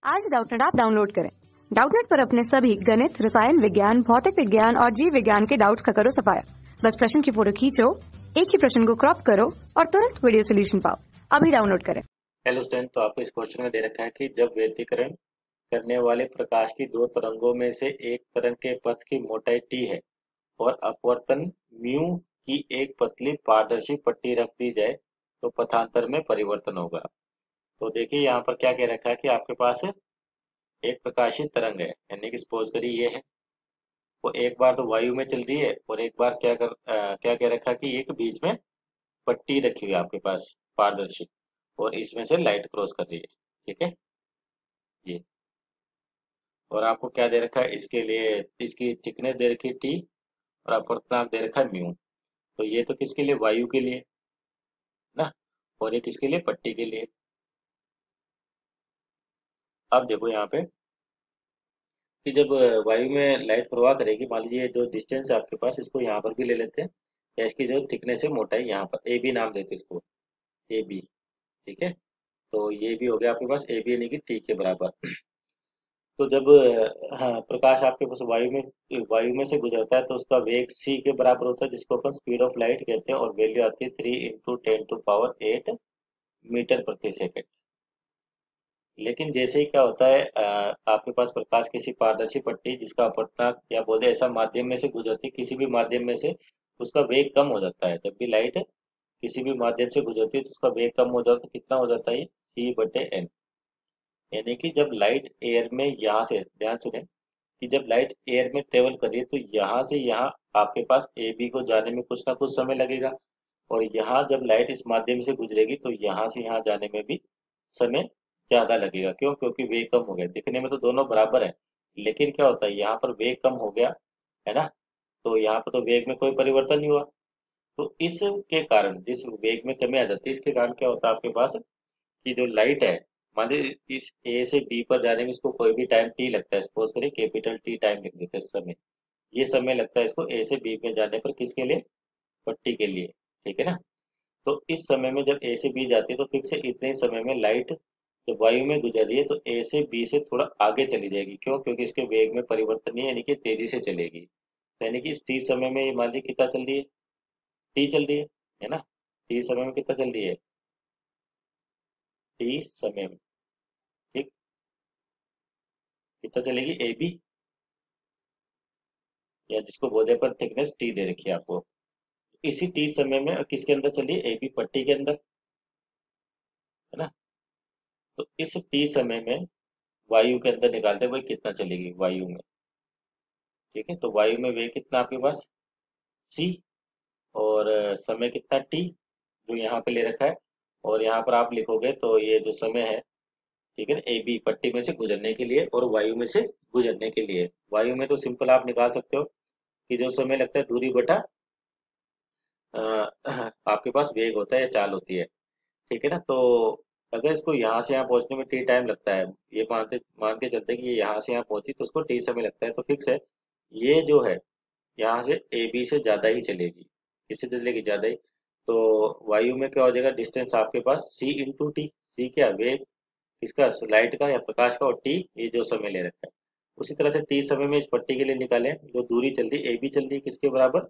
आज Doubtnut app download करें। Doubtnut पर अपने सभी गणित, रसायन विज्ञान, भौतिक विज्ञान और जीव विज्ञान के डाउट्स का करो सफाया। बस प्रश्न की फोटो खींचो, एक ही प्रश्न को क्रॉप करो और तुरंत वीडियो सोल्यूशन पाओ। अभी डाउनलोड करें। हेलो स्टूडेंट, तो आपको इस क्वेश्चन में दे रखा है कि जब व्यतिकरण करने वाले प्रकाश की दो तरंगों में से एक तरंग के पथ की मोटाई t है और अपवर्तन म्यू की एक पतली पारदर्शी पट्टी रख दी जाए तो पथांतर में परिवर्तन होगा। तो देखिए यहाँ पर क्या कह रखा है कि आपके पास एक प्रकाशीय तरंग है, यानी कि सपोज करिए ये है, वो एक बार तो वायु में चल रही है और एक बार क्या कह रखा है कि एक बीच में पट्टी रखी हुई है आपके पास पारदर्शी, और इसमें से लाइट क्रॉस कर रही है। ठीक है, ये और आपको क्या दे रखा है, इसके लिए इसकी थिकनेस दे रखी है टी और अपवर्तनांक दे रखा है म्यू। तो ये तो किसके लिए, वायु के लिए ना, और ये किसके लिए, पट्टी के लिए। अब देखो यहाँ पे कि जब वायु में लाइट प्रवाह करेगी, मान लीजिए जो डिस्टेंस है आपके पास, इसको यहाँ पर भी ले लेते हैं, या इसकी जो थिकनेस है, मोटाई, यहाँ पर ए बी नाम देते हैं इसको, ए बी। ठीक है, तो ये भी हो गया आपके पास ए बी, यानी कि टी के बराबर। तो जब हाँ, प्रकाश आपके पास वायु में से गुजरता है तो उसका वेग c के बराबर होता है, जिसको अपन स्पीड ऑफ लाइट कहते हैं, और वैल्यू आती है 3 × 10⁸ मीटर प्रति सेकंड। लेकिन जैसे ही क्या होता है, आपके पास प्रकाश किसी पारदर्शी पट्टी जिसका अपवर्तनांक या बोले ऐसा माध्यम में से गुजरती, किसी भी माध्यम में से उसका वेग कम हो जाता है। जब भी लाइट किसी भी माध्यम से गुजरती है तो उसका वेग कम हो जाता है। कितना हो जाता है, c/n। यानी कि जब लाइट एयर में, यहाँ से ध्यान सुने, कि जब लाइट एयर में ट्रेवल कर रही है तो यहाँ से यहाँ आपके पास ए बी को जाने में कुछ ना कुछ समय लगेगा, और यहाँ जब लाइट इस माध्यम से गुजरेगी तो यहाँ से यहाँ जाने में भी समय ज्यादा लगेगा। क्यों? क्योंकि वेग कम हो गया। दिखने में तो दोनों बराबर है, लेकिन क्या होता है, यहाँ पर वेग कम हो गया है ना, तो यहाँ पर तो वेग में कोई परिवर्तन नहीं हुआ। तो इसके कारण, जिस वेग में कमी आ जाती है, इसके कारण क्या होता है आपके पास कि जो लाइट है, मान लीजिए इस ए से बी पर जाने में इसको कोई भी टाइम टी लगता है, सपोज करिए कैपिटल टी टाइम लिख देते हैं इस समय। ये समय लगता है इसको ए से बी में जाने पर, किसके लिए, पट्टी के लिए। ठीक है ना, तो इस समय में जब ए से बी जाती है तो फिक्स है, इतने ही समय में लाइट जब वायु में गुजर रही है तो ए से बी से थोड़ा आगे चली जाएगी। क्यों? क्योंकि इसके वेग में परिवर्तन नहीं है, यानी कि तेजी से चलेगी। यानी कि इस टी समय में ये मान लीजिए कितना चल रही है, टी चल रही है ना, टी समय में कितना चल रही है, टी समय में, ठीक, कितना चलेगी, ए बी, या जिसको बोलते हैं पर थिकनेस टी दे रखी है आपको। इसी टी समय में किसके अंदर चलिए, ए बी पट्टी के अंदर, है ना। तो इस टी समय में वायु के अंदर निकालते हैं, वही कितना चलेगी वायु में। ठीक है, तो वायु में वेग कितना आपके पास, सी, और समय कितना टी, जो यहाँ पे ले रखा है, और यहाँ पर आप लिखोगे तो ये जो समय है, ठीक है ना, ए बी पट्टी में से गुजरने के लिए और वायु में से गुजरने के लिए। वायु में तो सिंपल आप निकाल सकते हो कि जो समय लगता है दूरी बटा अ, आपके पास वेग होता है या चाल होती है। ठीक है ना, तो अगर इसको यहाँ से यहाँ पहुंचने में टी टाइम लगता है, ये मान के चलते हैं कि ये यहाँ से यहाँ पहुंची तो उसको टी समय लगता है, तो फिक्स है ये जो है यहाँ से ए बी से ज्यादा ही चलेगी। किससे चलेगी, ज्यादा ही। तो वायु में क्या हो जाएगा, डिस्टेंस आपके पास c × टी, सी क्या, वेग किसका, लाइट का या प्रकाश का, और टी ये जो समय ले रखा है। उसी तरह से टी समय में इस पट्टी के लिए निकालें, जो दूरी चल रही है ए बी चल रही है किसके बराबर,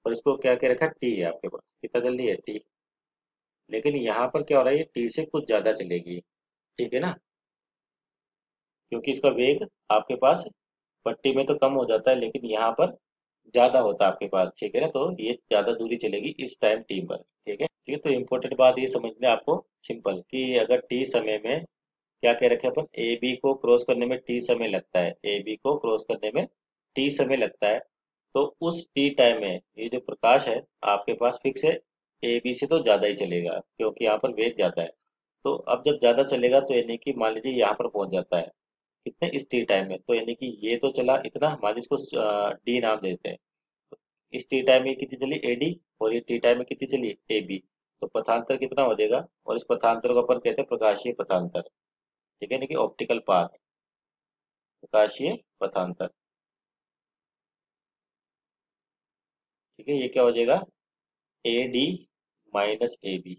और इसको क्या क्या रखा है, टी है आपके पास, कितना चल रही है, टी। लेकिन यहाँ पर क्या हो रहा है, ये टी से कुछ ज्यादा चलेगी। ठीक है ना, क्योंकि इसका वेग आपके पास पट्टी में तो कम हो जाता है, लेकिन यहाँ पर ज्यादा होता है आपके पास। ठीक है ना, तो ये ज्यादा दूरी चलेगी इस टाइम टी पर। ठीक है, ठीक है, तो इम्पोर्टेंट बात ये समझना है आपको, सिंपल, कि अगर टी समय में क्या कह रखे अपन, ए बी को क्रॉस करने में टी समय लगता है, ए बी को क्रॉस करने में टी समय लगता है, तो उस टी टाइम में ये जो प्रकाश है आपके पास फिक्स है, ए बी से तो ज्यादा ही चलेगा, क्योंकि यहाँ पर वेग ज्यादा है। तो अब जब ज्यादा चलेगा तो यानी कि मान लीजिए यहाँ पर पहुंच जाता है कितने, इस टी टाइम में, तो यानी कि ये तो चला इतना, मान लीजिए इसको डी नाम देते हैं। तो इस टी टाइम में कितनी चली, ए डी, और ये टी टाइम में कितनी चली, ए बी। तो पथांतर कितना हो जाएगा, और इस पथांतर को अपन कहते हैं प्रकाशीय पथांतर। ठीक है, यानी कि ऑप्टिकल पाथ, प्रकाशीय पथांतर। ठीक है, ये क्या हो जाएगा, A D minus A B.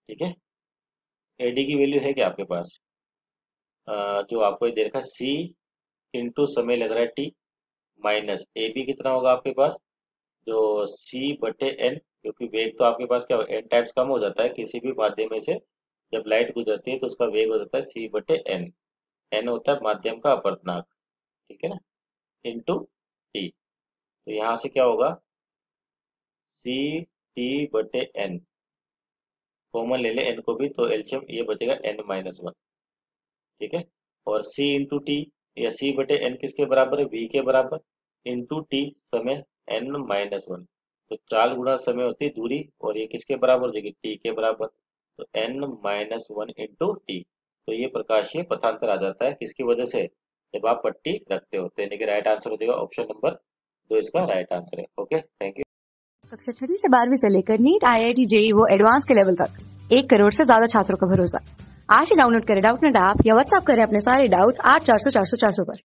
ठीक है, ए डी की वैल्यू है क्या आपके पास, जो आपको ये दे रखा है सी इंटू समय लग रहा है टी माइनस ए बी कितना होगा आपके पास, जो सी बटे एन, क्योंकि वेग तो आपके पास क्या एन टाइम्स कम हो जाता है किसी भी माध्यम में से, जब लाइट गुजरती है तो उसका वेग हो जाता है सी बटे एन, एन होता है माध्यम का अपवर्तनांक, ठीक है ना, इंटू टी। तो यहाँ से क्या होगा, सी टी बटे एन, कॉमन ले ले एन को भी, तो एलसीएम ये बचेगा एन माइनस वन, ठीक है। और सी इंटू टी, या सी बटे एन किसके बराबर है, वी के बराबर, इंटू टी समय एन माइनस वन, तो 4 गुना समय होती है दूरी, और ये किसके बराबर हो जाएगी, टी के बराबर, तो N minus one into T. तो ये प्रकाशीय पथांतर आ जाता है किसकी वजह से, जब आप पट्टी रखते हो। तो यानी कि राइट आंसर हो जाएगा ऑप्शन नंबर 2, इसका राइट आंसर है। Okay, thank you. कक्षा 6 से 12वीं से लेकर नीट, IIT, JEE वो एडवांस के लेवल तक 1 करोड़ से ज्यादा छात्रों का भरोसा। आज ही डाउनलोड करें डाउटनेट ऐप या व्हाट्सएप करें अपने सारे डाउट्स 8400 400 400 पर।